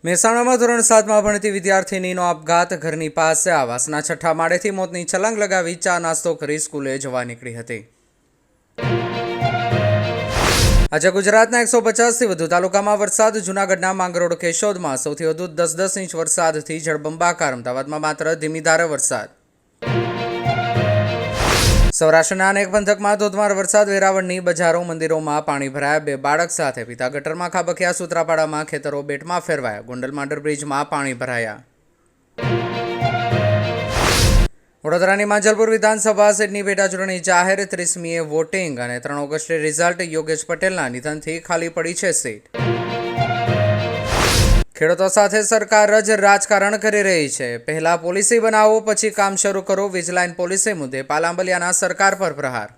મહેસાણામાં ધોરણ 7માં ભણતી વિદ્યાર્થિનીનો આપઘાત. ઘરની પાસે આવાસના 6ઠ્ઠા માળેથી મોતની છલાંગ લગાવી ચા નાસ્તો કરી સ્કૂલે જવા નીકળી હતી. આજે ગુજરાતના 150થી વધુ તાલુકામાં વરસાદ. જૂનાગઢના માંગરોળ કેશોદમાં સૌથી વધુ 10 ઇંચ વરસાદથી જળબંબાકાર. અમદાવાદમાં માત્ર ધીમી ધારે વરસાદ. સૌરાષ્ટ્રના અનેક પંથકમાં ધોધમાર વરસાદ. વેરાવળની બજારો મંદિરોમાં પાણી ભરાયા. 2 બાળક સાથે પિતા ગટરમાં ખાબક્યા. સૂત્રાપાડામાં ખેતરો બેટમાં ફેરવાયા. ગોંડલમાં અંડરબ્રિજમાં પાણી ભરાયા. વડોદરાની માંજલપુર વિધાનસભા સીટની પેટાચૂંટણી જાહેર. 30મીએ વોટિંગ અને 3 ઓગસ્ટે રિઝલ્ટ. યોગેશ પટેલના નિધનથી ખાલી પડી છે સીટ. ખેડૂતો સાથે સરકાર જ રાજકારણ કરી રહી છે. પહેલા પોલિસી બનાવો, પછી કામ શરૂ કરો. વીજલાઇન પોલિસી મુદ્દે પાલાંબલિયાના સરકાર પર પ્રહાર.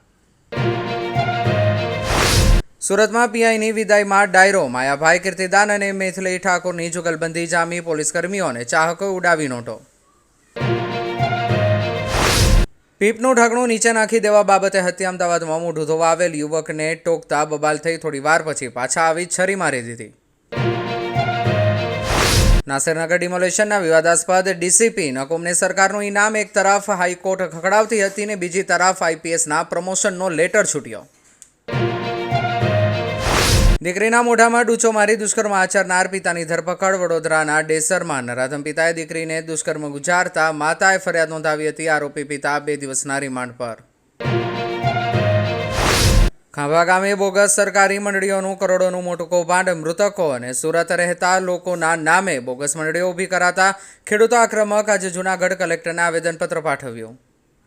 સુરતમાં પીઆઈની વિદાયમાં ડાયરો. માયાભાઈ કીર્તિદાન અને મેથિલી ઠાકોરની જુગલબંધી જામી. પોલીસ કર્મીઓને ચાહકો ઉડાવી નોટો. પીપનું ઢાંકણું નીચે નાખી દેવા બાબતે હત્યા. અમદાવાદમાં મોઢું ધોવા આવેલ યુવકને ટોકતા બબાલ થઈ. થોડી વાર પછી પાછા આવી છરી મારી દીધી. નાસિરનગર ડિમોલેશનના વિવાદાસ્પદ ડીસીપી નકુમને સરકારનું ઇનામ. એક તરફ હાઈકોર્ટ ખખડાવતી હતી ને બીજી તરફ આઈપીએસના પ્રમોશનનો લેટર છૂટ્યો. દીકરીના મોઢામાં ડૂચો મારી દુષ્કર્મ આચરનાર પિતાની ધરપકડ. વડોદરાના ડેસરમાં નરાધમ પિતાએ દીકરીને દુષ્કર્મ ગુજારતા માતાએ ફરિયાદ નોંધાવી હતી. આરોપી પિતા 2 દિવસના રિમાન્ડ પર. ખાંભા ગામે બોગસ સરકારી મંડળીઓનું કરોડોનું મોટું કૌભાંડ. મૃતકો અને સુરત રહેતા લોકોના નામે બોગસ મંડળીઓ ઊભી કરાતા ખેડૂતો આક્રમક. આજે જૂનાગઢ કલેક્ટરને આવેદનપત્ર પાઠવ્યું.